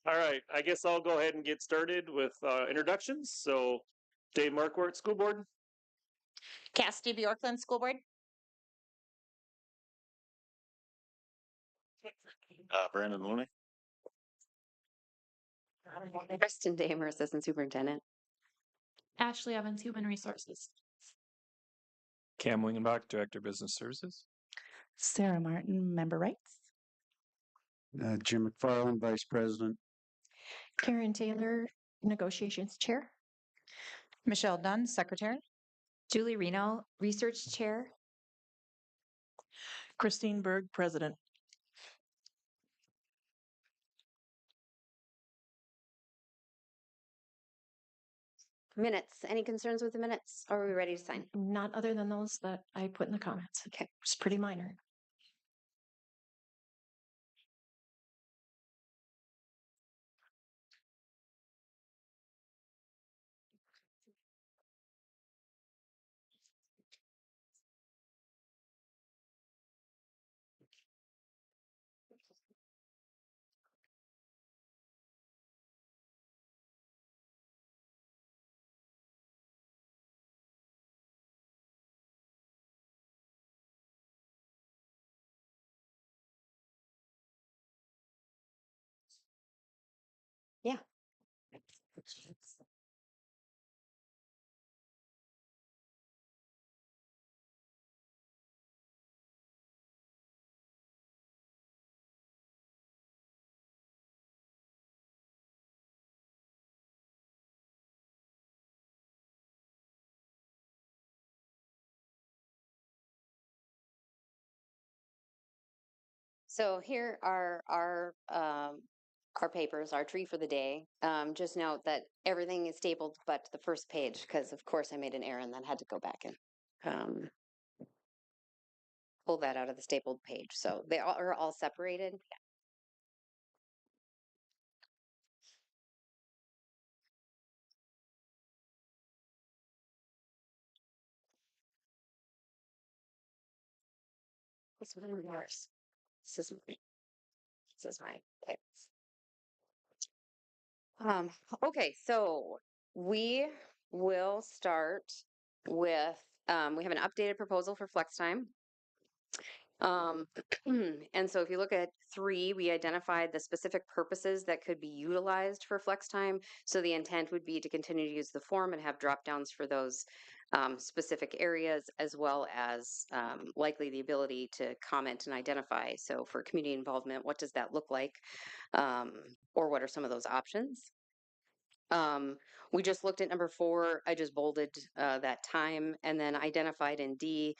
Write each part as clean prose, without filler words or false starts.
All right, I guess I'll go ahead and get started with introductions. So, Dave Marquardt, School Board. Cassidy Bjorklund School Board. Brandon Looney. Kristen Damer, Assistant Superintendent. Ashley Evans, Human Resources. Cam Wingenbach, Director of Business Services. Sarah Martin, Member Rights. Jim McFarland, Vice President. Karen Taylor, Negotiations Chair. Michelle Dunn, Secretary. Julie Reno, Research Chair. Christine Berg, President. Minutes. Any concerns with the minutes? Or are we ready to sign? Not other than those that I put in the comments. Okay. It's pretty minor. Yeah. So here are our papers, our tree for the day. Just note that everything is stapled but the first page, because of course I made an error and then had to go back and pull that out of the stapled page. So they are all separated. This one is yours. This is mine. Okay. Okay, so we will start with we have an updated proposal for flex time. And so if you look at 3, we identified the specific purposes that could be utilized for flex time. So the intent would be to continue to use the form and have drop downs for those specific areas, as well as likely the ability to comment and identify. So for community involvement, what does that look like? Or what are some of those options? We just looked at number 4. I just bolded that time and then identified in D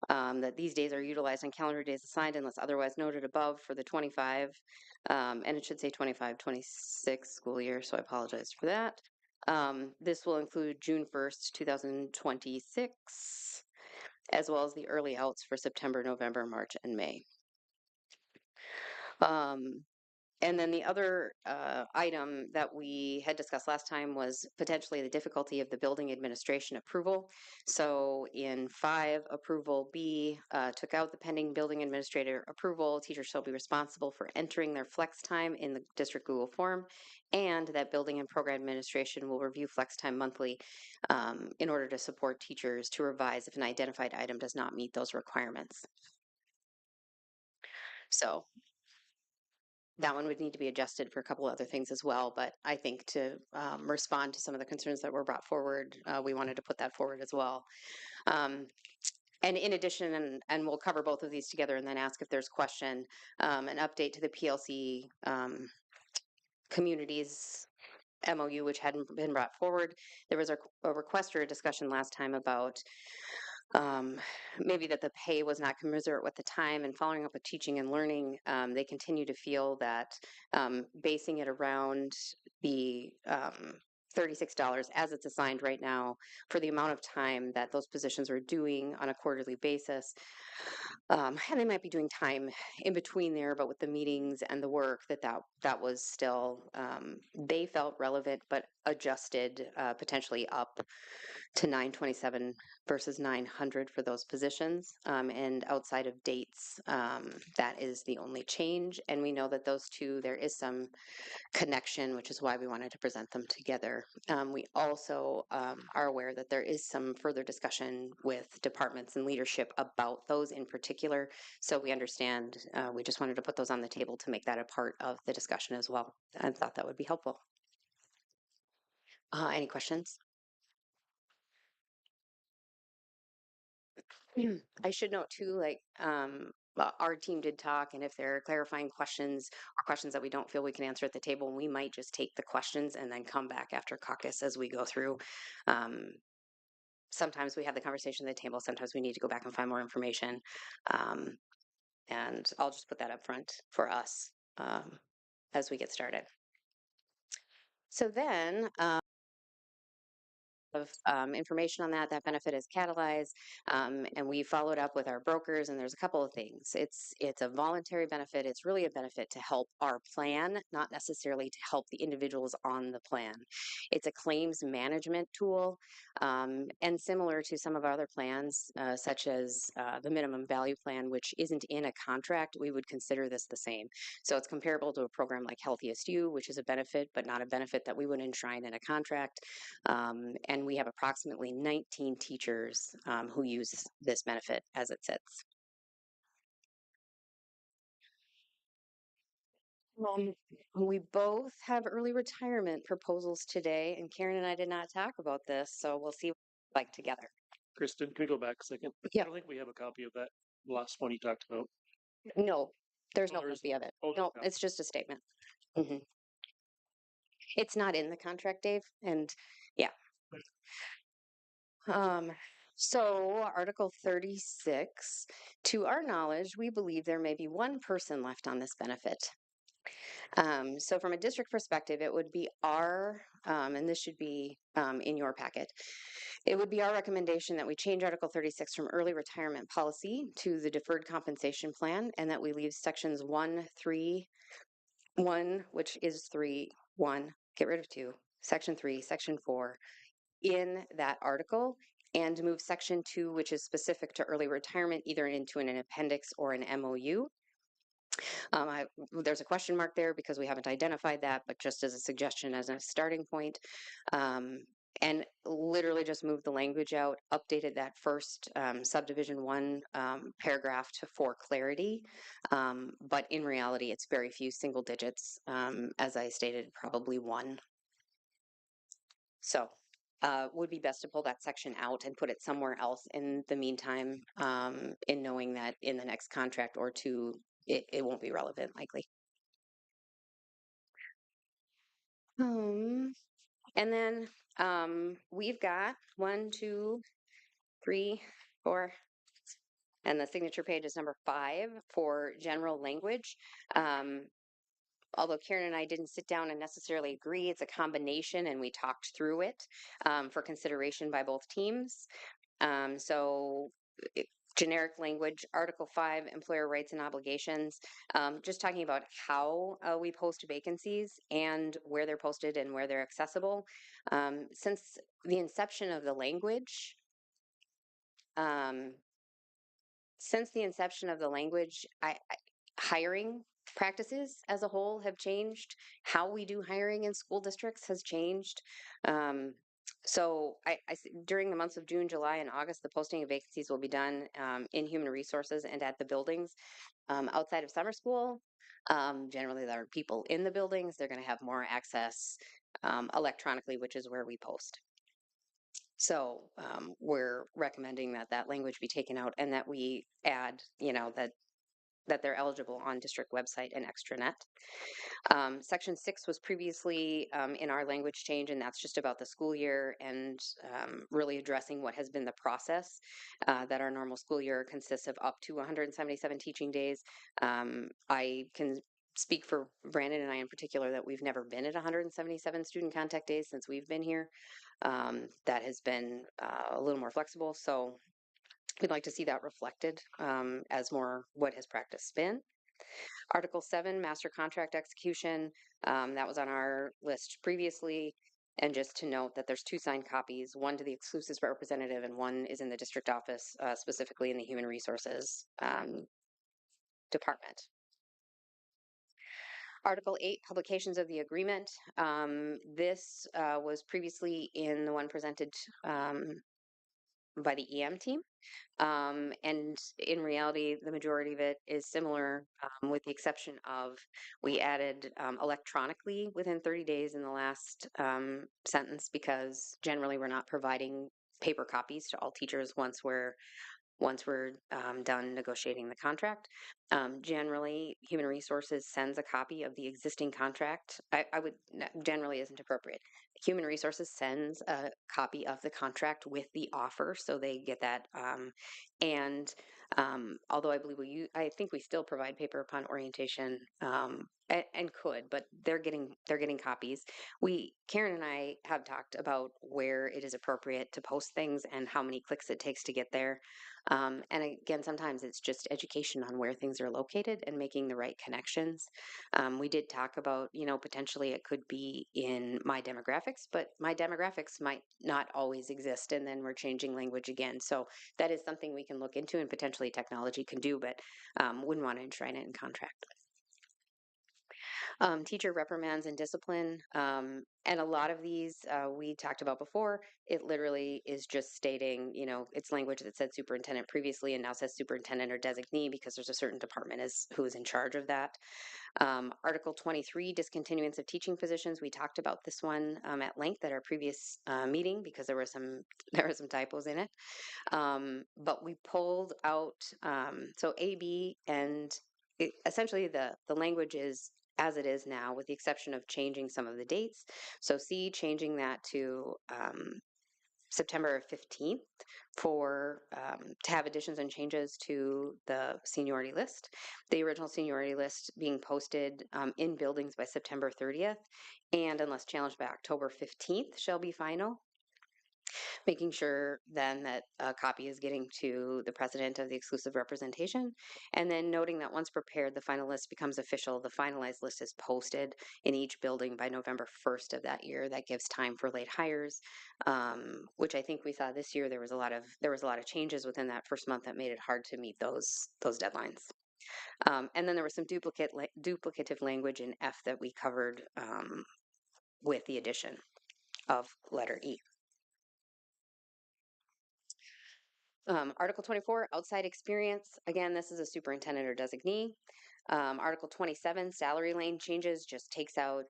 that these days are utilized on calendar days assigned unless otherwise noted above for the 25. And it should say 25-26 school year, so I apologize for that. This will include June 1st, 2026, as well as the early outs for September, November, March, and May. And then the other item that we had discussed last time was potentially the difficulty of the building administration approval. So in 5, approval B took out the pending building administrator approval. Teachers shall be responsible for entering their flex time in the district Google form, and that building and program administration will review flex time monthly in order to support teachers to revise if an identified item does not meet those requirements. So that one would need to be adjusted for a couple other things as well. But I think to respond to some of the concerns that were brought forward, we wanted to put that forward as well. And in addition, and we'll cover both of these together and then ask if there's question, an update to the PLC communities MOU, which hadn't been brought forward. There was a request or a discussion last time about maybe that the pay was not commensurate with the time, and following up with teaching and learning, they continue to feel that basing it around the $36 as it's assigned right now for the amount of time that those positions are doing on a quarterly basis. And they might be doing time in between there, but with the meetings and the work that was still, they felt relevant, but adjusted potentially up to 927 versus 900 for those positions. And outside of dates, that is the only change. And we know that those two, there is some connection, which is why we wanted to present them together. We also are aware that there is some further discussion with departments and leadership about those in particular. So we understand, we just wanted to put those on the table to make that a part of the discussion as well. I thought that would be helpful. Any questions? I should note too, like, our team did talk, and if there are clarifying questions or questions that we don't feel we can answer at the table, we might just take the questions and then come back after caucus as we go through. Sometimes we have the conversation at the table, sometimes we need to go back and find more information. And I'll just put that up front for us as we get started. So then, of information on that benefit is catalyzed, and we followed up with our brokers, and there's a couple of things. It's a voluntary benefit. It's really a benefit to help our plan, not necessarily to help the individuals on the plan. It's a claims management tool, and similar to some of our other plans, such as the minimum value plan, which isn't in a contract, we would consider this the same. So it's comparable to a program like Healthiest You, which is a benefit, but not a benefit that we would enshrine in a contract. And we have approximately 19 teachers who use this benefit as it sits. We both have early retirement proposals today, and Karen and I did not talk about this, so we'll see what we like together. Kristen, can we go back a second? Yeah. I don't think we have a copy of that last one you talked about. No, there's Oh, no there is copy of it. no No, copy. it's just a statement. Mhm. It's not in the contract, Dave, and yeah. So Article 36, to our knowledge, we believe there may be one person left on this benefit. So from a district perspective, it would be our, and this should be in your packet, it would be our recommendation that we change Article 36 from early retirement policy to the deferred compensation plan, and that we leave sections 1, 3, 1, which is 3, 1, get rid of 2, section 3, section 4, in that article, and move section 2, which is specific to early retirement, either into an appendix or an MOU. There's a question mark there because we haven't identified that, but just as a suggestion, as a starting point. And literally just moved the language out, updated that first subdivision 1 paragraph for clarity. But in reality, it's very few single digits. As I stated, probably 1. So would be best to pull that section out and put it somewhere else in the meantime, in knowing that in the next contract or 2, it won't be relevant likely. And then we've got 1, 2, 3, 4, and the signature page is number 5 for general language. Although Karen and I didn't sit down and necessarily agree, it's a combination, and we talked through it for consideration by both teams. Generic language, Article 5, employer rights and obligations, just talking about how we post vacancies and where they're posted and where they're accessible. Since the inception of the language, hiring practices as a whole have changed. How we do hiring in school districts has changed. So during the months of June, July, and August, the posting of vacancies will be done in human resources and at the buildings. Outside of summer school, generally there are people in the buildings. They're going to have more access electronically, which is where we post. So we're recommending that language be taken out and that we add, that they're eligible on district website and extranet. Section 6 was previously in our language change, and that's just about the school year and really addressing what has been the process, that our normal school year consists of up to 177 teaching days. I can speak for Brandon and I in particular that we've never been at 177 student contact days since we've been here. That has been a little more flexible. So we'd like to see that reflected as more what has practice been. Article 7, master contract execution. That was on our list previously. And just to note that there's 2 signed copies, one to the exclusive representative and one is in the district office, specifically in the human resources department. Article 8, publications of the agreement. This was previously in the one presented by the EM team. And in reality, the majority of it is similar, with the exception of we added electronically within 30 days in the last sentence, because generally we're not providing paper copies to all teachers once we're done negotiating the contract. Generally, Human Resources sends a copy of the existing contract. I would generally isn't appropriate. Human Resources sends a copy of the contract with the offer, so they get that. And although I believe I think we still provide paper upon orientation, and could, but they're getting copies. Karen and I have talked about where it is appropriate to post things and how many clicks it takes to get there. And again, sometimes it's just education on where things are located and making the right connections. We did talk about, potentially it could be in My Demographics, but My Demographics might not always exist, and then we're changing language again. So that is something we can look into and potentially technology can do, but wouldn't want to enshrine it in contract. Teacher reprimands and discipline. And a lot of these we talked about before. It literally is just stating, it's language that said superintendent previously and now says superintendent or designee because there's a certain department who is in charge of that. Article 23, discontinuance of teaching positions. We talked about this one at length at our previous meeting because there were some typos in it. But we pulled out, so A, B, and essentially the language is as it is now, with the exception of changing some of the dates. So C, changing that to September 15th to have additions and changes to the seniority list. The original seniority list being posted in buildings by September 30th, and unless challenged by October 15th, shall be final. Making sure then that a copy is getting to the president of the exclusive representation, and then noting that once prepared, the final list becomes official. The finalized list is posted in each building by November 1st of that year. That gives time for late hires, which I think we saw this year. There was a lot of changes within that first month that made it hard to meet those deadlines. And then there was some duplicative language in F that we covered with the addition of letter E. Article 24, outside experience. Again, this is a superintendent or designee. Article 27, salary lane changes, just takes out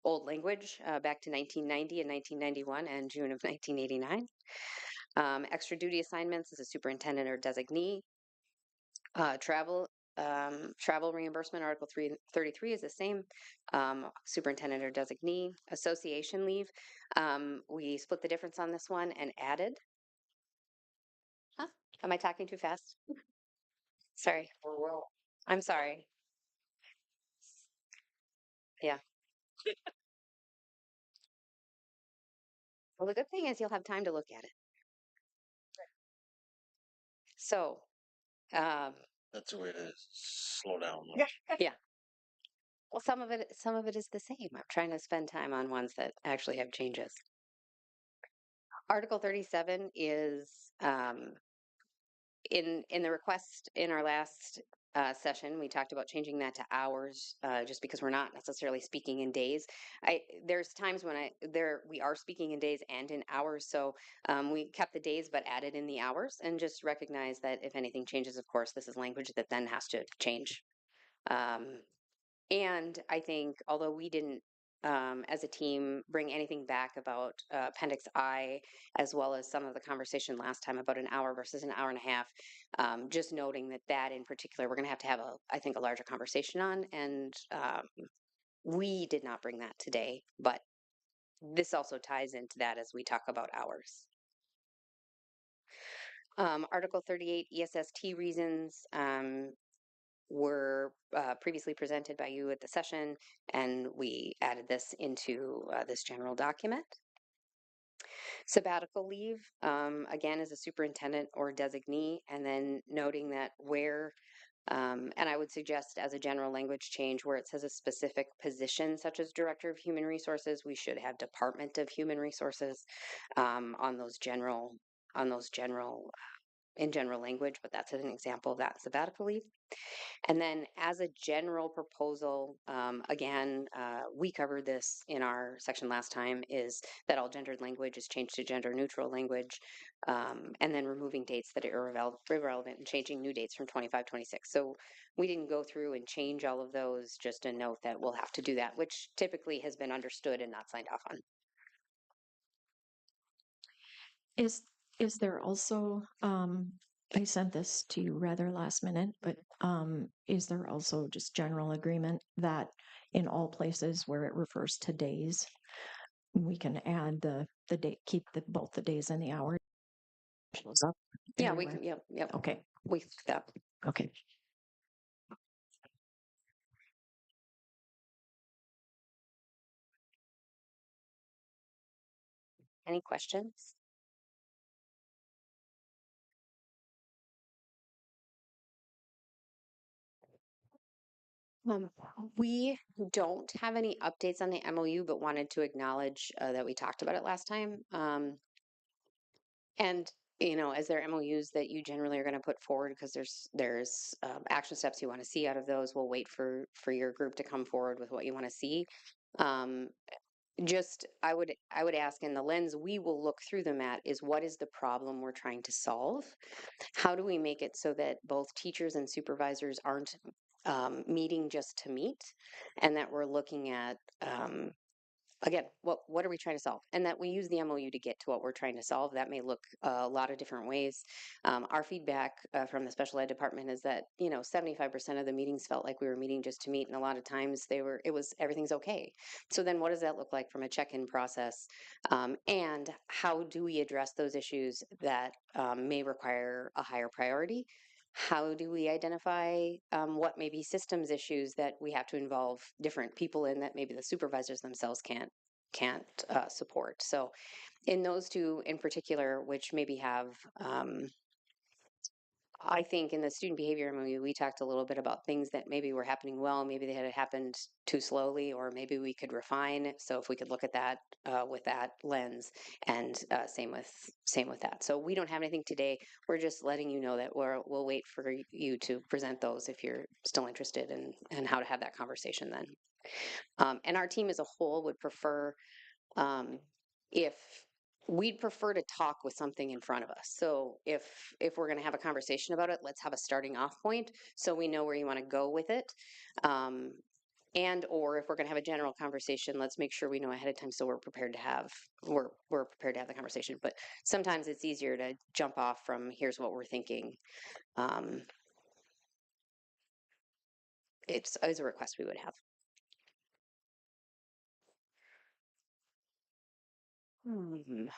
old language back to 1990 and 1991 and June of 1989. Extra duty assignments is a superintendent or designee. Travel reimbursement, Article 33 is the same, superintendent or designee. Association leave, we split the difference on this one and added. Am I talking too fast? Sorry. I'm sorry. Yeah. Well, the good thing is you'll have time to look at it. So, That's a way to slow down. yeah. Well, some of it is the same. I'm trying to spend time on ones that actually have changes. Article 37 is in the request in our last session, we talked about changing that to hours, just because we're not necessarily speaking in days. There's times when we are speaking in days and in hours, so we kept the days but added in the hours, and just recognize that if anything changes, of course, this is language that then has to change. And I think, although we didn't, as a team, bring anything back about Appendix I, as well as some of the conversation last time about an hour versus an hour and a half, just noting that in particular, we're going to have I think, a larger conversation on, and we did not bring that today, but this also ties into that as we talk about hours. Article 38, ESST reasons. were previously presented by you at the session, and we added this into this general document. Sabbatical leave, again, as a superintendent or designee, and then noting that where, and I would suggest as a general language change where it says a specific position such as Director of Human Resources, we should have Department of Human Resources on those general, in general language, but that's an example of that sabbatical leave. And then as a general proposal, again, we covered this in our section last time, is that all gendered language is changed to gender neutral language, and then removing dates that are irrelevant and changing new dates from 25, 26. So we didn't go through and change all of those, just a note that we'll have to do that, which typically has been understood and not signed off on. Is there also, I sent this to you rather last minute, but is there also just general agreement that in all places where it refers to days, we can add the date, keep both the days and the hour? Shows up Yeah, we everywhere. can, yep. Okay, We fixed that. okay. Any questions? We don't have any updates on the MOU, but wanted to acknowledge that we talked about it last time. And as there are MOUs that you generally are going to put forward, because there's action steps you want to see out of those, we'll wait for your group to come forward with what you want to see. Just I would ask, in the lens we will look through them at, is what is the problem we're trying to solve? How do we make it so that both teachers and supervisors aren't meeting just to meet, and that we're looking at again, what are we trying to solve, and that we use the MOU to get to what we're trying to solve. That may look a lot of different ways. Our feedback from the special ed department is that 75% of the meetings felt like we were meeting just to meet, and a lot of times everything's okay. So then what does that look like from a check-in process, and how do we address those issues that may require a higher priority? How do we identify what may be systems issues that we have to involve different people in, that maybe the supervisors themselves can't support? So in those two in particular, which maybe have I think in the student behavior MOU, we talked a little bit about things that maybe were happening well, maybe they had happened too slowly, or maybe we could refine. So if we could look at that with that lens, and same with that. So we don't have anything today. We're just letting you know that we'll wait for you to present those if you're still interested in how to have that conversation then. And our team as a whole would prefer if we'd prefer to talk with something in front of us. So if we're going to have a conversation about it, let's have a starting off point so we know where you want to go with it. And or if we're going to have a general conversation, let's make sure we know ahead of time so we're prepared to have the conversation. But sometimes it's easier to jump off from here's what we're thinking. It's a request we would have.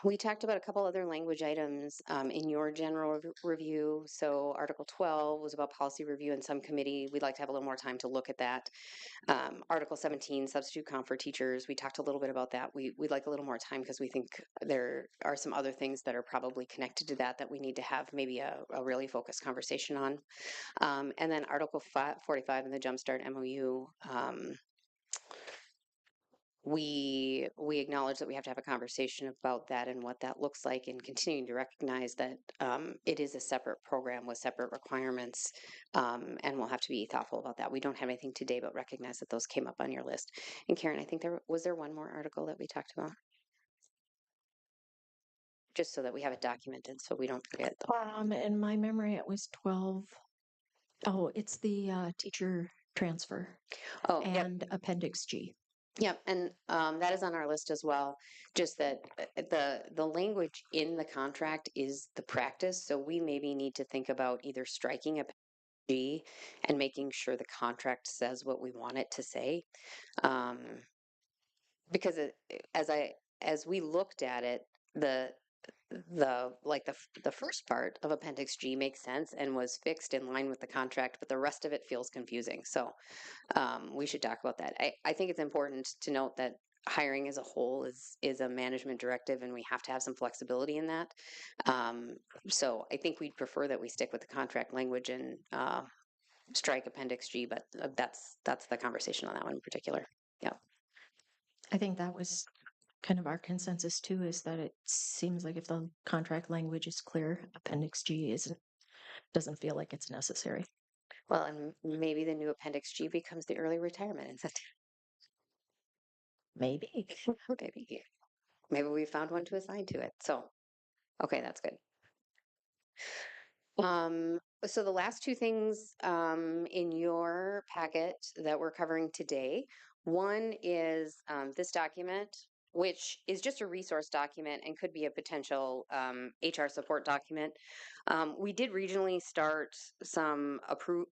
We talked about a couple other language items in your general review. So Article 12 was about policy review in some committee. We'd like to have a little more time to look at that. Article 17, substitute comp for teachers. We talked a little bit about that. We'd like a little more time because we think there are some other things that are probably connected to that we need to have maybe a really focused conversation on. And then Article 45 in the Jumpstart MOU. We acknowledge that we have to have a conversation about that and what that looks like, and continuing to recognize that it is a separate program with separate requirements, and we'll have to be thoughtful about that. We don't have anything today, but recognize that those came up on your list. And Karen, I think there was one more article that we talked about? Just so that we have it documented so we don't forget. In my memory, it was 12. Oh, it's the teacher transfer Oh, yep. and Appendix G. Yep, and that is on our list as well. Just that the language in the contract is the practice, so we maybe need to think about either striking a G and making sure the contract says what we want it to say, because as we looked at it, the first part of Appendix G makes sense and was fixed in line with the contract, but the rest of it feels confusing. So we should talk about that. I think it's important to note that hiring as a whole is a management directive, and we have to have some flexibility in that. So I think we'd prefer that we stick with the contract language and strike Appendix G, but that's the conversation on that one in particular. Yeah. I think that was kind of our consensus too, is that it seems like if the contract language is clear, Appendix G doesn't feel like it's necessary. Well, and maybe the new Appendix G becomes the early retirement incentive. Maybe. Maybe we found one to assign to it. So, okay, that's good. So the last two things in your packet that we're covering today, one is this document, which is just a resource document and could be a potential HR support document. We did regionally start some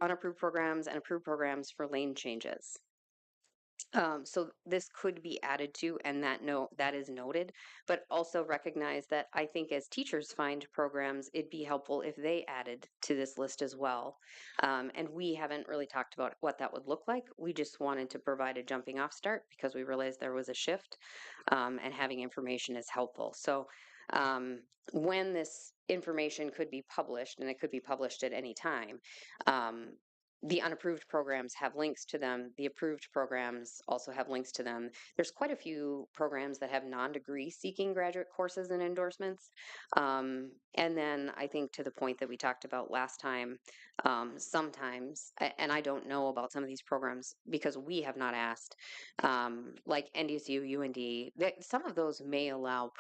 unapproved programs and approved programs for lane changes. So this could be added to, and that is noted, but also recognize that I think as teachers find programs, it'd be helpful if they added to this list as well. And we haven't really talked about what that would look like. We just wanted to provide a jumping off start because we realized there was a shift, and having information is helpful. So when this information could be published, and it could be published at any time, the unapproved programs have links to them. The approved programs also have links to them. There's quite a few programs that have non-degree seeking graduate courses and endorsements. And then I think to the point that we talked about last time, sometimes, and I don't know about some of these programs because we have not asked, like NDSU, UND, some of those may allow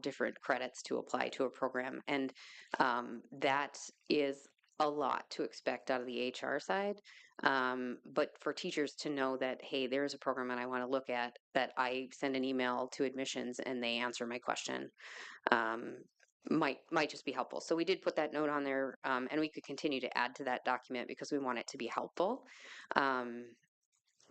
different credits to apply to a program. And that is a lot to expect out of the HR side. But for teachers to know that, hey, there's a program that I want to look at, that I send an email to admissions and they answer my question, might just be helpful. So we did put that note on there, and we could continue to add to that document because we want it to be helpful.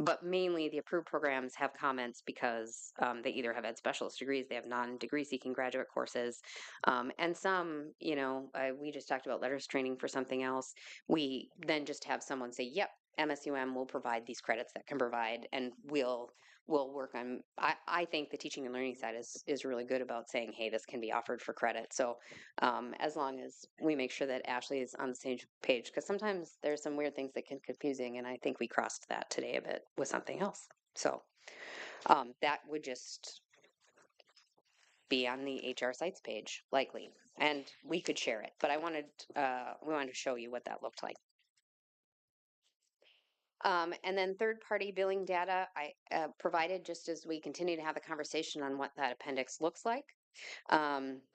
But mainly the approved programs have comments because they either have ed specialist degrees, they have non-degree seeking graduate courses, and some, we just talked about letters training for something else. We then just have someone say, yep, MSUM will provide these credits that can provide, and we'll work on, I think the teaching and learning side is really good about saying, hey, this can be offered for credit. So as long as we make sure that Ashley is on the same page, because sometimes there's some weird things that can confusing, and I think we crossed that today a bit with something else. So that would just be on the HR sites page, likely, and we could share it. But we wanted to show you what that looked like. And then third-party billing data I provided just as we continue to have the conversation on what that appendix looks like.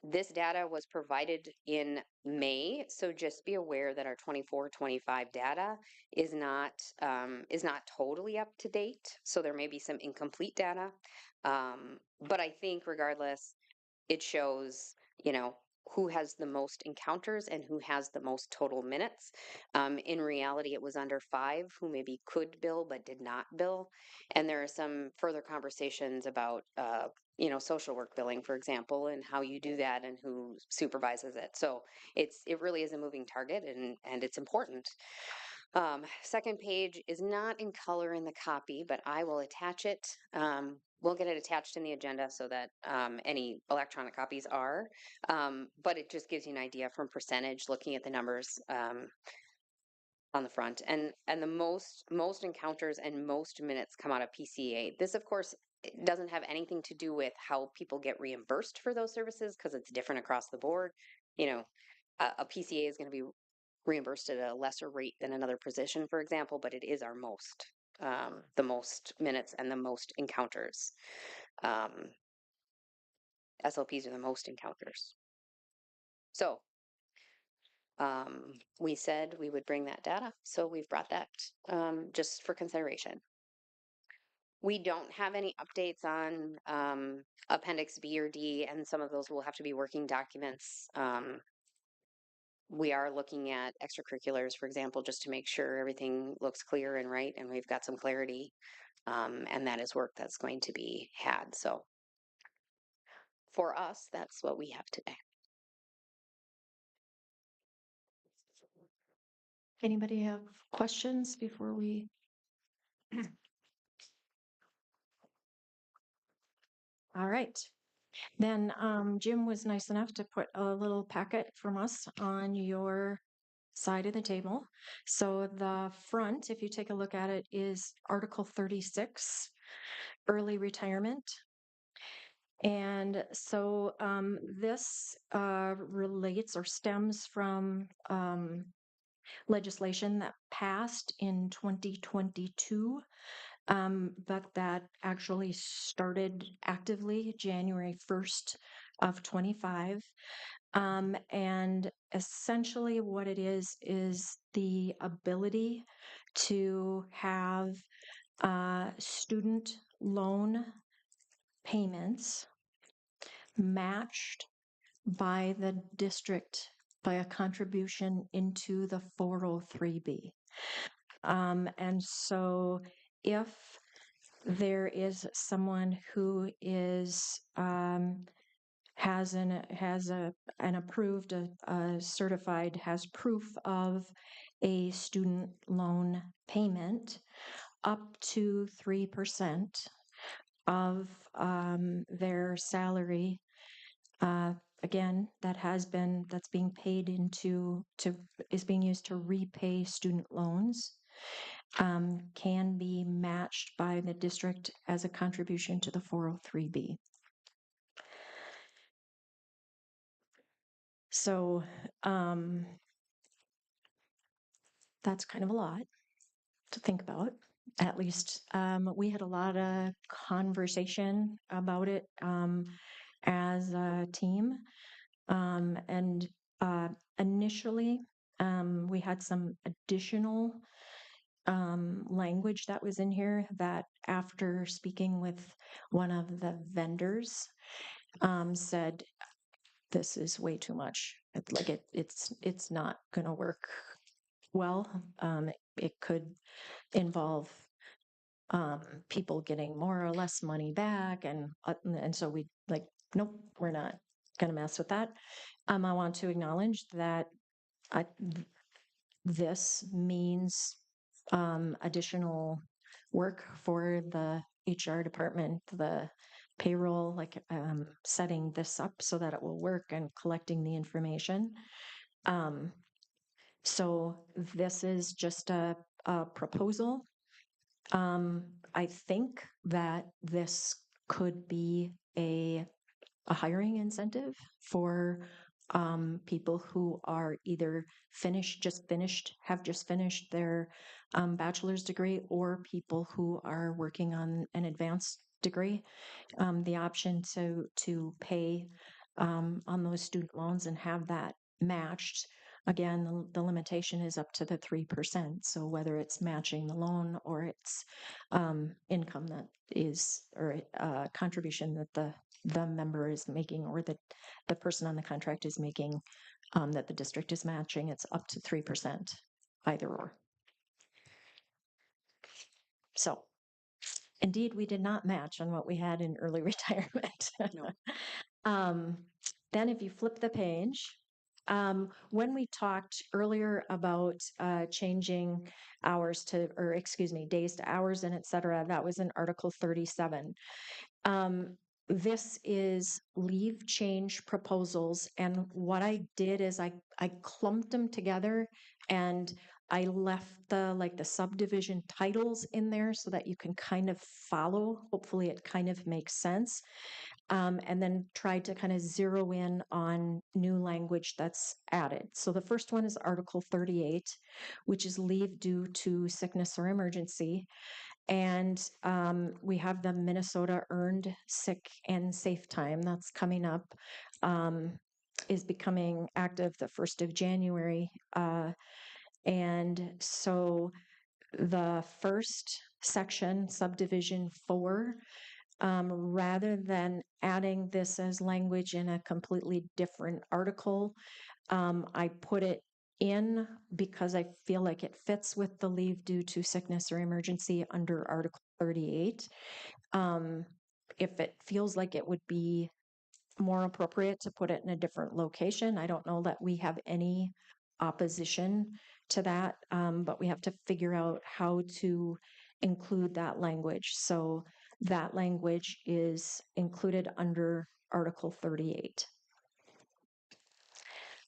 This data was provided in May, so just be aware that our 24-25 data is not totally up to date. So there may be some incomplete data, but I think regardless, it shows who has the most encounters and who has the most total minutes. In reality, it was under 5 who maybe could bill but did not bill. And there are some further conversations about, social work billing, for example, and how you do that and who supervises it. So it really is a moving target, and it's important. Second page is not in color in the copy, but I will attach it. We'll get it attached in the agenda so that any electronic copies are, but it just gives you an idea from percentage, looking at the numbers on the front. And the most encounters and most minutes come out of PCA. This, of course, it doesn't have anything to do with how people get reimbursed for those services because it's different across the board. A PCA is going to be reimbursed at a lesser rate than another position, for example, but it is our the most minutes and the most encounters. SLPs are the most encounters. So we said we would bring that data, so we've brought that just for consideration. We don't have any updates on Appendix B or D, and some of those will have to be working documents. We are looking at extracurriculars, for example, just to make sure everything looks clear and right, and we've got some clarity. And that is work that's going to be had. So for us, that's what we have today. Anybody have questions before we? All right. Then Jim was nice enough to put a little packet from us on your side of the table. So the front, if you take a look at it, is Article 36, early retirement. And so this relates or stems from legislation that passed in 2022, but that actually started actively January 1st of 25. And essentially what it is the ability to have student loan payments matched by the district by a contribution into the 403B. And so if there is someone who is has an approved, certified, has proof of a student loan payment up to 3% of their salary, again, that's being paid is being used to repay student loans, can be matched by the district as a contribution to the 403B. So that's kind of a lot to think about. At least we had a lot of conversation about it as a team. And initially, we had some additional language that was in here that, after speaking with one of the vendors, said, this is way too much. It's not going to work well. It could involve people getting more or less money back, and so we nope, we're not going to mess with that. I want to acknowledge that this means additional work for the HR department, the payroll, setting this up so that it will work and collecting the information. So this is just a proposal. I think that this could be a hiring incentive for people who are either have just finished their bachelor's degree, or people who are working on an advanced degree. The option to pay on those student loans and have that matched. Again, the limitation is up to the 3%. So whether it's matching the loan or it's income that is, or contribution that the member is making, or that the person on the contract is making, that the district is matching, it's up to 3%, either or. So indeed, we did not match on what we had in early retirement. No. Then if you flip the page, when we talked earlier about changing days to hours and et cetera, that was in Article 37. This is leave change proposals. And what I did is I clumped them together, and I left the subdivision titles in there so that you can kind of follow. Hopefully it kind of makes sense. And then tried to kind of zero in on new language that's added. So the first one is Article 38, which is leave due to sickness or emergency. And we have the Minnesota Earned Sick and Safe Time that's coming up, is becoming active the 1st of January. And so the first section, subdivision 4, rather than adding this as language in a completely different article, I put it in because I feel like it fits with the leave due to sickness or emergency under Article 38. If it feels like it would be more appropriate to put it in a different location. I don't know that we have any opposition to that, but we have to figure out how to include that language. So that language is included under Article 38.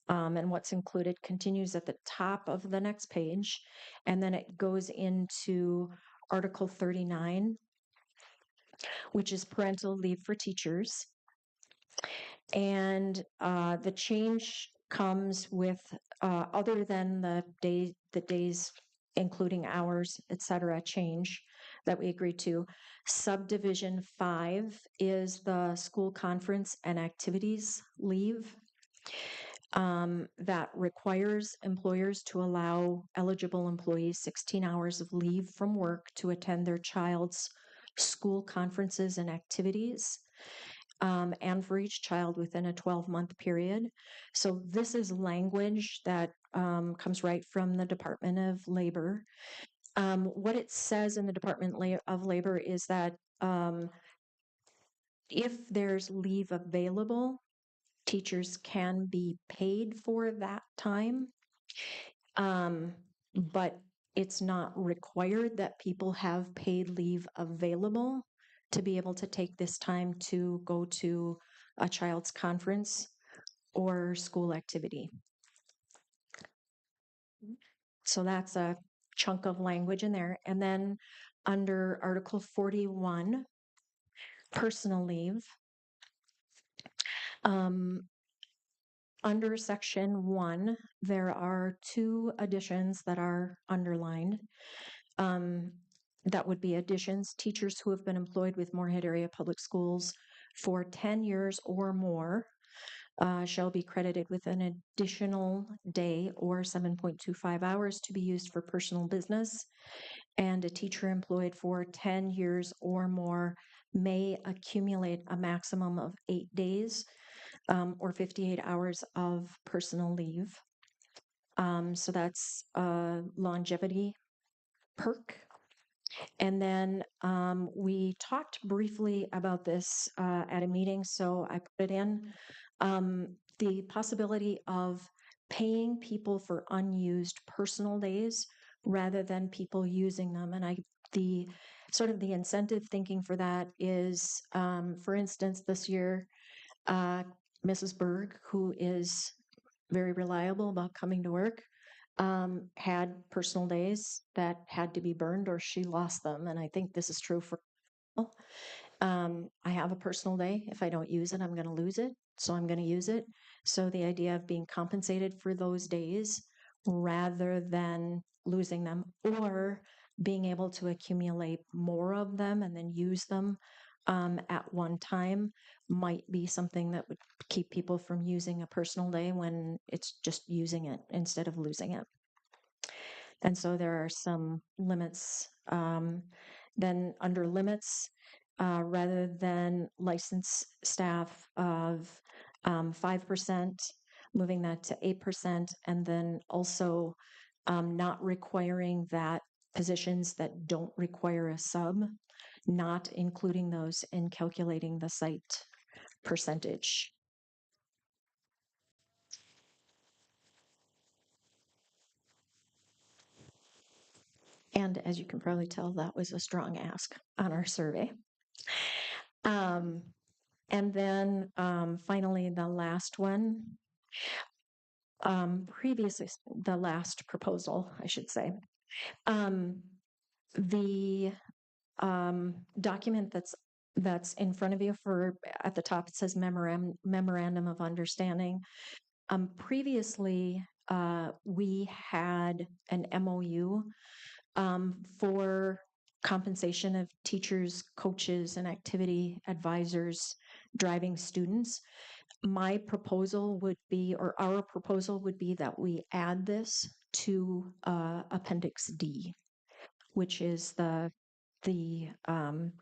And what's included continues at the top of the next page, and then it goes into Article 39, which is parental leave for teachers. And the change comes with, other than the days, including hours, et cetera, change that we agreed to. Subdivision 5 is the school conference and activities leave. That requires employers to allow eligible employees 16 hours of leave from work to attend their child's school conferences and activities, and for each child within a 12-month period. So this is language that comes right from the Department of Labor. What it says in the Department of Labor is that if there's leave available, teachers can be paid for that time, but it's not required that people have paid leave available to be able to take this time to go to a child's conference or school activity. So that's a chunk of language in there. And then under Article 41, personal leave, under Section 1, there are 2 additions that are underlined. That would be additions: teachers who have been employed with Moorhead Area Public Schools for 10 years or more shall be credited with an additional day or 7.25 hours to be used for personal business. And a teacher employed for 10 years or more may accumulate a maximum of 8 days or 58 hours of personal leave. So that's a longevity perk. And then we talked briefly about this at a meeting, so I put it in. The possibility of paying people for unused personal days rather than people using them. And the sort of the incentive thinking for that is, for instance, this year, Mrs. Berg, who is very reliable about coming to work, had personal days that had to be burned or she lost them. And I think this is true for all. I have a personal day. If I don't use it, I'm going to lose it. So I'm going to use it. So the idea of being compensated for those days rather than losing them, or being able to accumulate more of them and then use them at one time, might be something that would keep people from using a personal day when it's just using it instead of losing it. And so there are some limits. Then under limits, rather than licensed staff of 5%, moving that to 8%, and then also not requiring that positions that don't require a sub, not including those in calculating the site percentage. And as you can probably tell, that was a strong ask on our survey. And then finally, the last one, previously, the last proposal, I should say. The document that's in front of you, for at the top it says memorandum of understanding. Previously, we had an MOU for compensation of teachers, coaches, and activity advisors driving students. My proposal would be, or our proposal would be, that we add this to Appendix D, which is the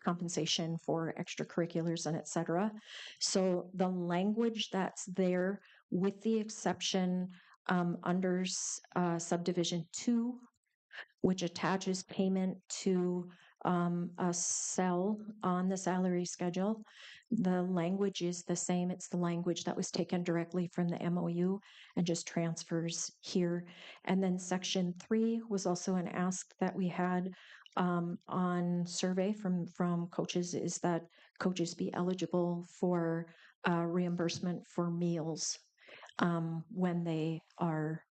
compensation for extracurriculars and et cetera. So the language that's there, with the exception under subdivision 2, which attaches payment to a cell on the salary schedule. The language is the same. It's the language that was taken directly from the MOU and just transfers here. And then section 3 was also an ask that we had on survey from coaches, is that coaches be eligible for reimbursement for meals when they are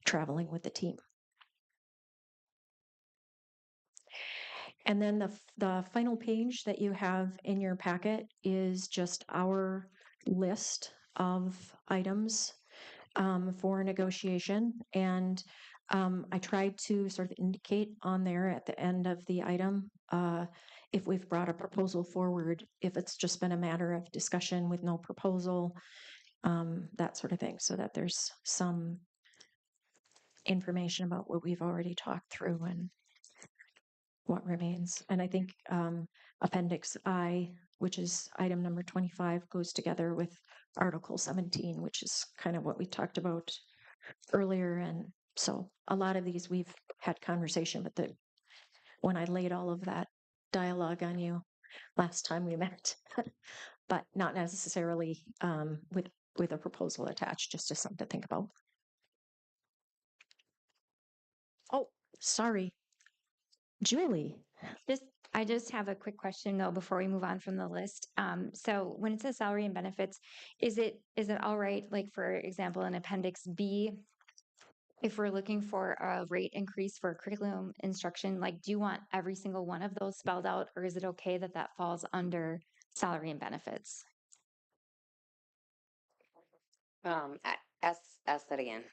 traveling with the team. And then the final page that you have in your packet is just our list of items for negotiation. And I tried to sort of indicate on there at the end of the item if we've brought a proposal forward, if it's just been a matter of discussion with no proposal, that sort of thing, so that there's some information about what we've already talked through and what remains. And I think Appendix I, which is item number 25, goes together with Article 17, which is kind of what we talked about earlier. And so a lot of these we've had conversation, but when I laid all of that dialogue on you last time we met, but not necessarily with a proposal attached, just as something to think about. Oh, sorry. Julie. I just have a quick question though before we move on from the list. So when it says salary and benefits, is it all right, like for example, in Appendix B, if we're looking for a rate increase for curriculum instruction, like do you want every single one of those spelled out, or is it okay that that falls under salary and benefits? Ask that again.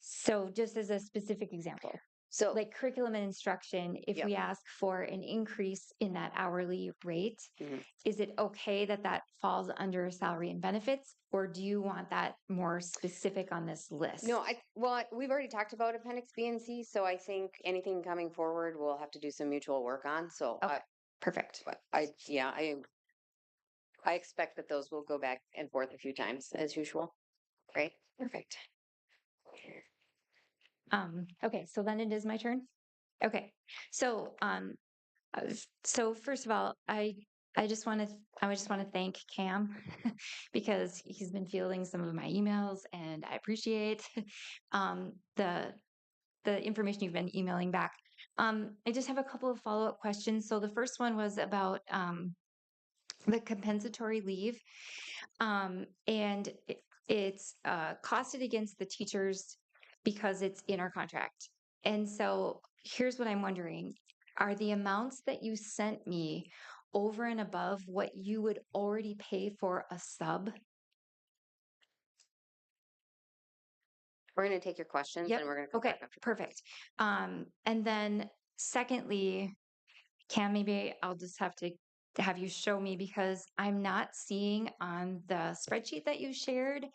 So just as a specific example, So like curriculum and instruction, if Yep. we ask for an increase in that hourly rate, Mhm. is it okay that that falls under salary and benefits, or do you want that more specific on this list? no, we've already talked about Appendix B and C, so I think anything coming forward we'll have to do some mutual work on. So Okay. Perfect. I expect that those will go back and forth a few times as usual. Right? Perfect. Okay, so then it is my turn. Okay, so so first of all, I just want to thank Cam because he's been fielding some of my emails, and I appreciate the information you've been emailing back. I just have a couple of follow-up questions. So the first one was about the compensatory leave, and it's costed against the teachers because it's in our contract. And so here's what I'm wondering. Are the amounts that you sent me over and above what you would already pay for a sub? We're going to take your questions Yep. and we're going to come Okay, back after. perfect. And then secondly, Cam, maybe I'll just have to have you show me, because I'm not seeing on the spreadsheet that you shared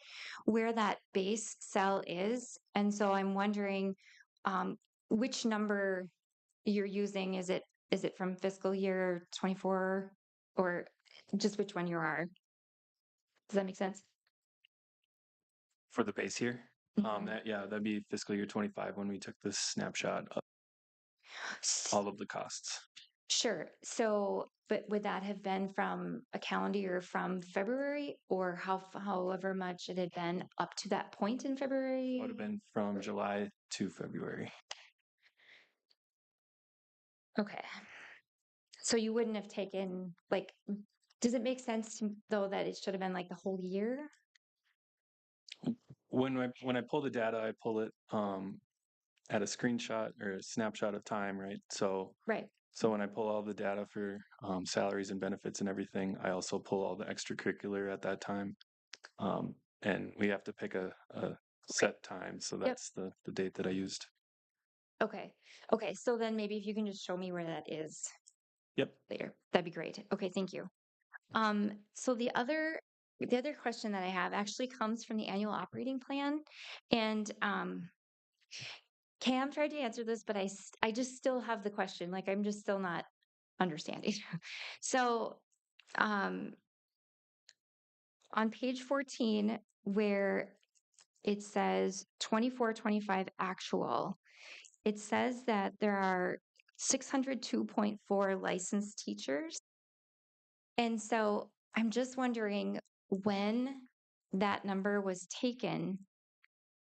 where that base cell is. And so I'm wondering which number you're using. Is it from fiscal year 24, or just which one you are? Does that make sense? For the base year. Mhm. That'd be fiscal year 25 when we took this snapshot of all of the costs. Sure. So, but would that have been from a calendar year from February, or however much it had been up to that point in February? Would have been from July to February. Okay. So you wouldn't have taken, like, does it make sense though that it should have been like the whole year? When I pull the data, I pull it at a screenshot or a snapshot of time, right? So Right. So when I pull all the data for salaries and benefits and everything, I also pull all the extracurricular at that time. And we have to pick a set time. So that's the date that I used. Okay. Okay. So then maybe if you can just show me where that is Yep. later, that'd be great. Okay. Thank you. So the other question that I have actually comes from the annual operating plan. And Cam tried to answer this, but I just still have the question. Like, I'm just still not understanding. So on page 14, where it says 24-25 actual, it says that there are 602.4 licensed teachers. And so I'm just wondering when that number was taken,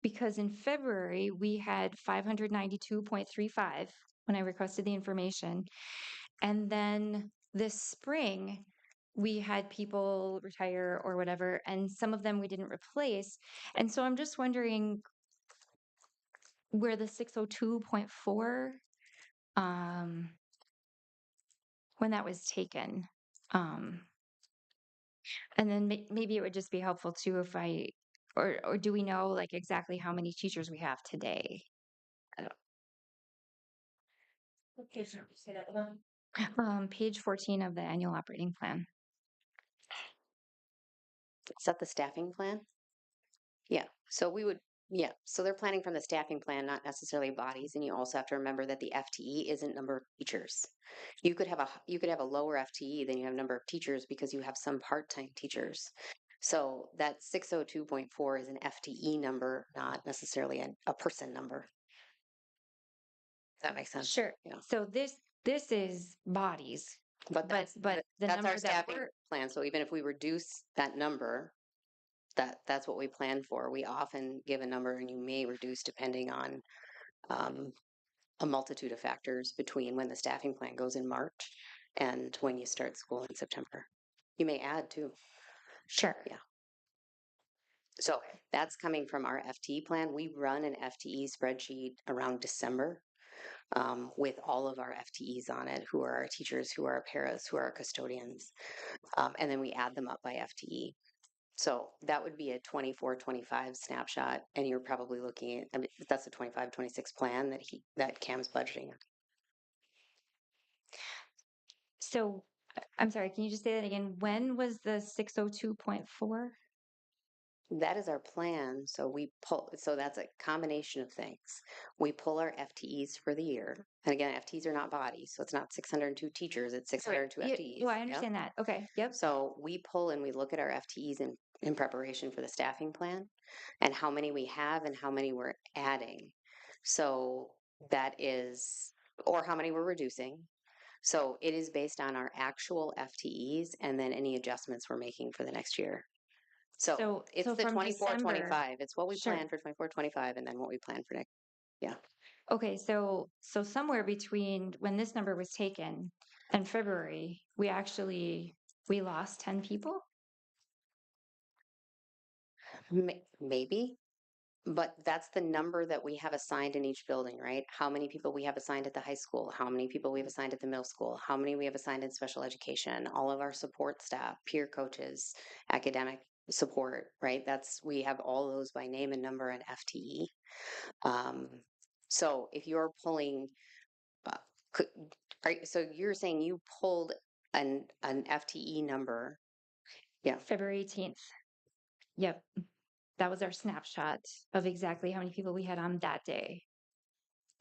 because in February we had 592.35 when I requested the information. And then this spring, we had people retire or whatever, and some of them we didn't replace. And so I'm just wondering where the 602.4, when that was taken. And then maybe it would just be helpful too if or do we know like exactly how many teachers we have today? Page 14 of the annual operating plan. Is that the staffing plan? Yeah, so so they're planning from the staffing plan, not necessarily bodies, and you also have to remember that the FTE isn't number of teachers. You could have a lower FTE than you have number of teachers because you have some part-time teachers. So that 602.4 is an FTE number, not necessarily a person number. Does that make sense? Sure. Yeah. So this is bodies, But but the that's number our that staffing we're plan. So even if we reduce that number, that's what we plan for. We often give a number and you may reduce depending on a multitude of factors between when the staffing plan goes in March and when you start school in September. You may add too. sure. Yeah. So that's coming from our FTE plan. We run an FTE spreadsheet around December with all of our FTEs on it, who are our teachers, who are our paras, who are our custodians. And then we add them up by FTE. So that would be a 24-25 snapshot. And you're probably looking at, I mean, that's a 25-26 plan that Cam's budgeting. So I'm sorry, can you just say that again? When was the 602.4? That is our plan. So that's a combination of things. We pull our FTEs for the year. And again, FTEs are not bodies. So it's not 602 teachers, it's 602 FTEs. Well, I understand that. Okay. Yep. So we pull and we look at our FTEs in preparation for the staffing plan and how many we have and how many we're adding. So that is, or how many we're reducing. So it is based on our actual FTEs and then any adjustments we're making for the next year. So it's the from 24-25. It's what we Sure. plan for 24-25 and then what we plan for next. Yeah. Okay, so somewhere between when this number was taken and February, we lost 10 people? Maybe, but that's the number that we have assigned in each building, right? How many people we have assigned at the high school, how many people we have assigned at the middle school, how many we have assigned in special education, all of our support staff, peer coaches, academic support, right? We have all those by name and number and FTE. So if you're pulling, so you're saying you pulled an FTE number? Yeah. February 18th. Yep. That was our snapshot of exactly how many people we had on that day.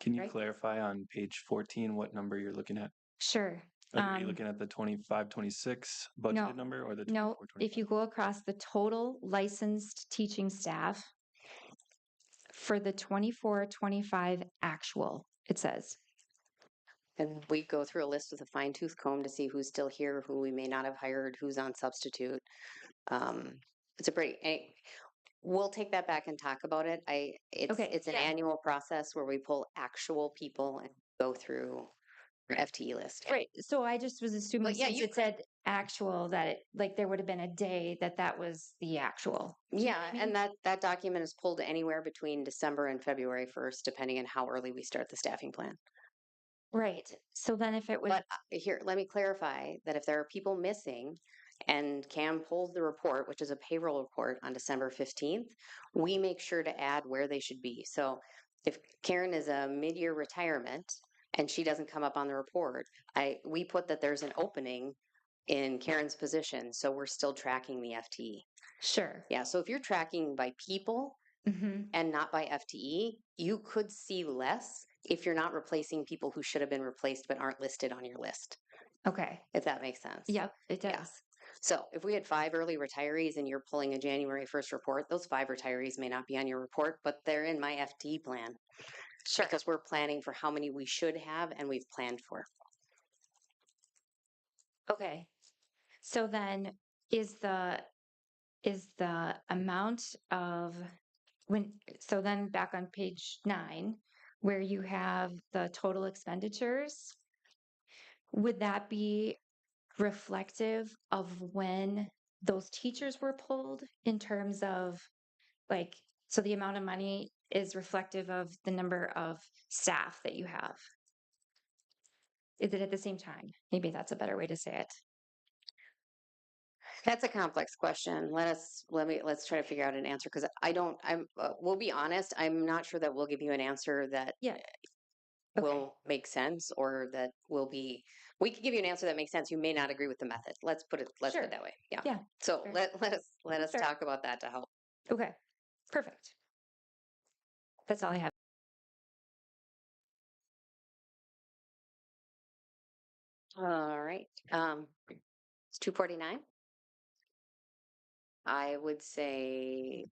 Can you Right. clarify on page 14 what number you're looking at? Sure. Are you looking at the 25-26 budgeted number or the 24-25? No, if you go across the total licensed teaching staff for the 24-25 actual, it says. And we go through a list with a fine tooth comb to see who's still here, who we may not have hired, who's on substitute. We'll take that back and talk about it. It's an annual process where we pull actual people and go through our FTE list. Right. So I just was assuming But yeah, since it said actual that there would have been a day that was the actual. Yeah, and that document is pulled anywhere between December and February 1st, depending on how early we start the staffing plan. Right. So then if it was But here, let me clarify that if there are people missing and Cam pulls the report, which is a payroll report on December 15th, we make sure to add where they should be. So if Karen is a mid-year retirement and she doesn't come up on the report, we put that there's an opening in Karen's position. So we're still tracking the FTE. Sure. Yeah. So if you're tracking by people and not by FTE, you could see less if you're not replacing people who should have been replaced but aren't listed on your list. Okay. If that makes sense. Yep, it does. Yeah. So if we had 5 early retirees and you're pulling a January 1st report, those 5 retirees may not be on your report, but they're in my FTE plan. Sure. Because we're planning for how many we should have and we've planned for. Okay. So then is the amount of so then back on page 9 where you have the total expenditures, would that be reflective of when those teachers were pulled in terms of like, so the amount of money is reflective of the number of staff that you have? Is it at the same time? Maybe that's a better way to say it. That's a complex question. Let's try to figure out an answer because we'll be honest, I'm not sure that we'll give you an answer that Yeah. Okay. will make sense or that will be, we could give you an answer that makes sense. You may not agree with the method. Let's put it Sure. that way. Yeah. Yeah. So Sure. let us Sure. talk about that to help. Okay. Perfect. That's all I have. All right. It's 2:49. I would say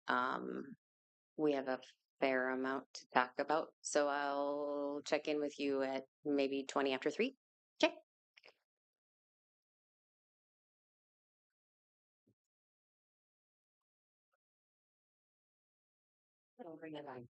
we have a fair amount to talk about. So I'll check in with you at maybe 20 after 3. Okay. I'll bring it on.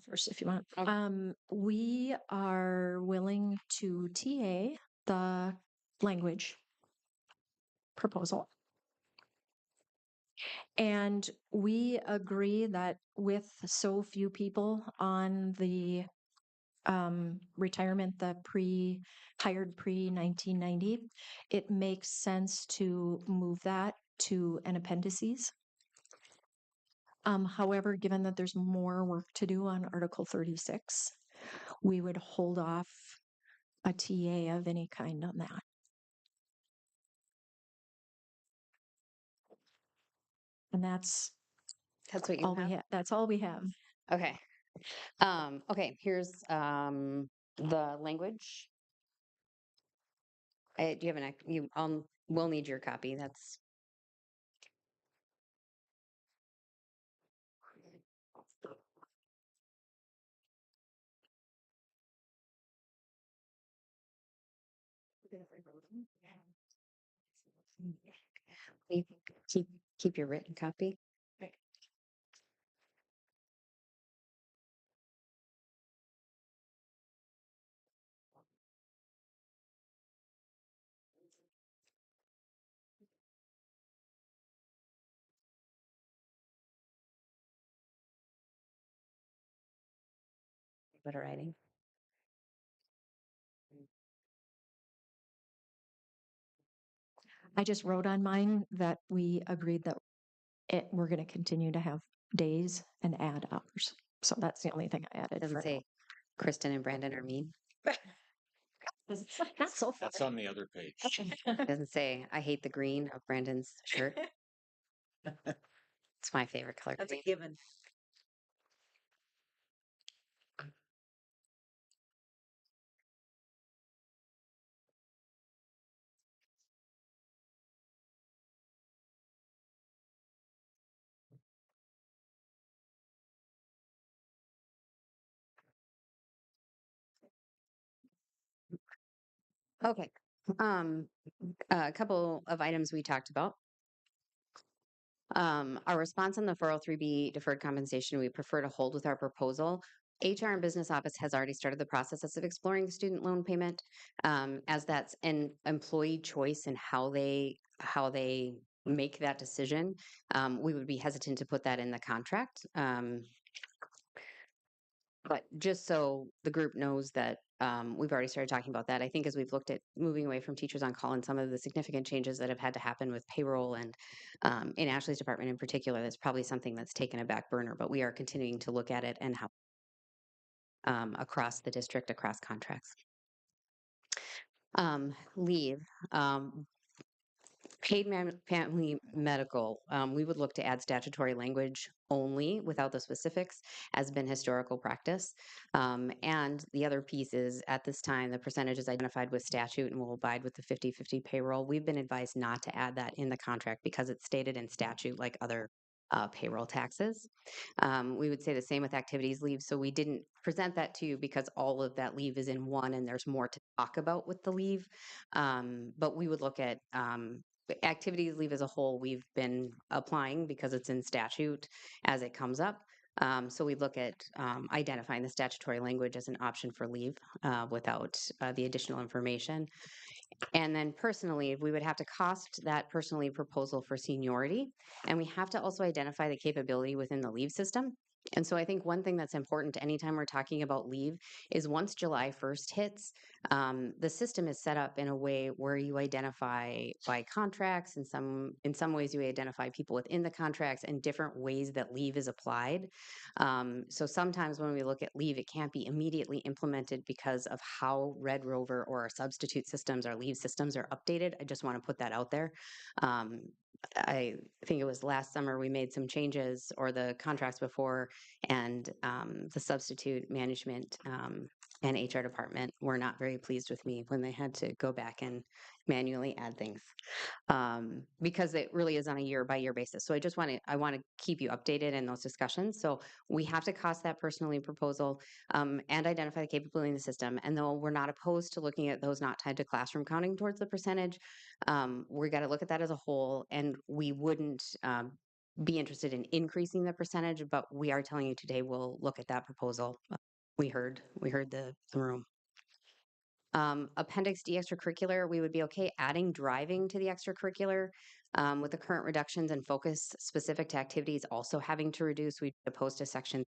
First, if you want. Okay. We are willing to TA the language proposal. And we agree that with so few people on the retirement, the hired pre 1990, it makes sense to move that to an appendices. However, given that there's more work to do on Article 36, we would hold off a TA of any kind on that. And that's That's what you all we have? have. That's all we have. Okay. Okay, here's the language. Do you have we'll need your copy. That's you keep your written copy. Better writing. I just wrote on mine that we agreed that we're going to continue to have days and add hours. So that's the only thing I added. Doesn't for say Kristen and Brandon are mean. Not so far. That's on the other page. Doesn't say I hate the green of Brandon's shirt. It's my favorite color. That's a green. given. Okay. A couple of items we talked about. Our response on the 403B deferred compensation, we prefer to hold with our proposal. HR and Business Office has already started the process of exploring the student loan payment, as that's an employee choice and how they make that decision. We would be hesitant to put that in the contract. But just so the group knows that we've already started talking about that. I think as we've looked at moving away from teachers on call and some of the significant changes that have had to happen with payroll and in Ashley's department in particular, that's probably something that's taken a back burner, but we are continuing to look at it and how across the district, across contracts. Leave. Paid family medical, we would look to add statutory language only without the specifics, as been historical practice. And the other piece is at this time, the percentage is identified with statute and will abide with the 50-50 payroll. We've been advised not to add that in the contract because it's stated in statute like other payroll taxes. We would say the same with activities leave. So we didn't present that to you because all of that leave is in one and there's more to talk about with the leave. But we would look at activities leave as a whole, we've been applying because it's in statute as it comes up. So we look at identifying the statutory language as an option for leave without the additional information. And then personal leave, we would have to cost that personal leave proposal for seniority. And we have to also identify the capability within the leave system. And so I think one thing that's important anytime we're talking about leave is once July 1st hits, the system is set up in a way where you identify by contracts. In some ways, you identify people within the contracts and different ways that leave is applied. So sometimes when we look at leave, it can't be immediately implemented because of how Red Rover or our substitute systems, our leave systems are updated. I just want to put that out there. I think it was last summer we made some changes, or the contracts before, and the substitute management and HR department were not very pleased with me when they had to go back and manually add things, because it really is on a year by year basis. So I want to keep you updated in those discussions. So we have to cost that personal leave proposal and identify the capability in the system. And though we're not opposed to looking at those not tied to classroom counting towards the percentage, we got to look at that as a whole, and we wouldn't be interested in increasing the percentage, but we are telling you today we'll look at that proposal. We heard the room. Appendix D extracurricular, we would be okay adding driving to the extracurricular. With the current reductions and focus specific to activities also having to reduce, we opposed to section.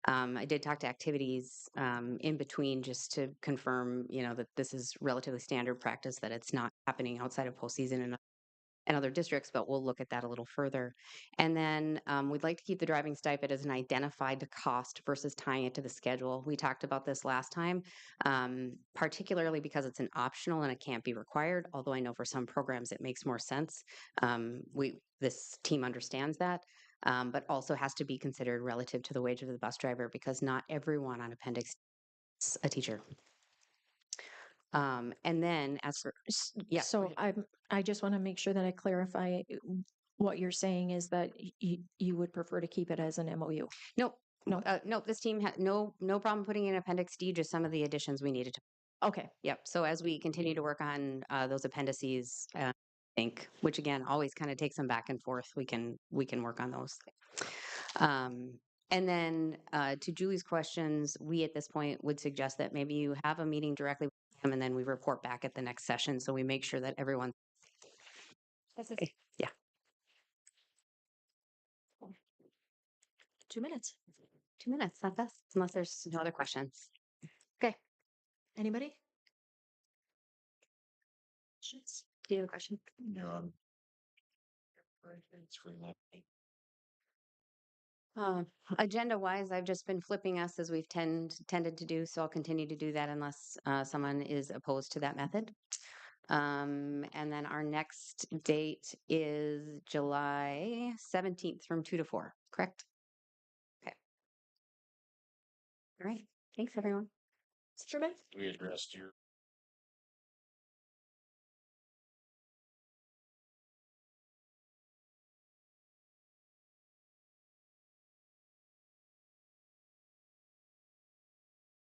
I did talk to activities in between just to confirm, that this is relatively standard practice, that it's not happening outside of postseason and other districts, but we'll look at that a little further. And then we'd like to keep the driving stipend as an identified cost versus tying it to the schedule. We talked about this last time, particularly because it's an optional and it can't be required, although I know for some programs it makes more sense. This team understands that. But also has to be considered relative to the wage of the bus driver because not everyone on appendix is a teacher. And then as for, yeah, So I just want to make sure that I clarify what you're saying is that you would prefer to keep it as an MOU. nope, No. nope. This team had no problem putting in appendix D, just some of the additions we needed to. Okay. Yep. So as we continue to work on those appendices, I think, which again always kind of takes them back and forth, we can work on those. And then to Julie's questions, we at this point would suggest that maybe you have a meeting directly with them and then we report back at the next session. So we make sure that everyone. Okay. Yeah. 2 minutes. 2 minutes, not fast, unless there's no other questions. Okay. Anybody? Do you have a question? No. Agenda wise, I've just been flipping us as we've tended to do, so I'll continue to do that unless someone is opposed to that method. And then our next date is July 17th from 2 to 4, correct? Okay. All right. Thanks, everyone. Mr. Chairman? We addressed your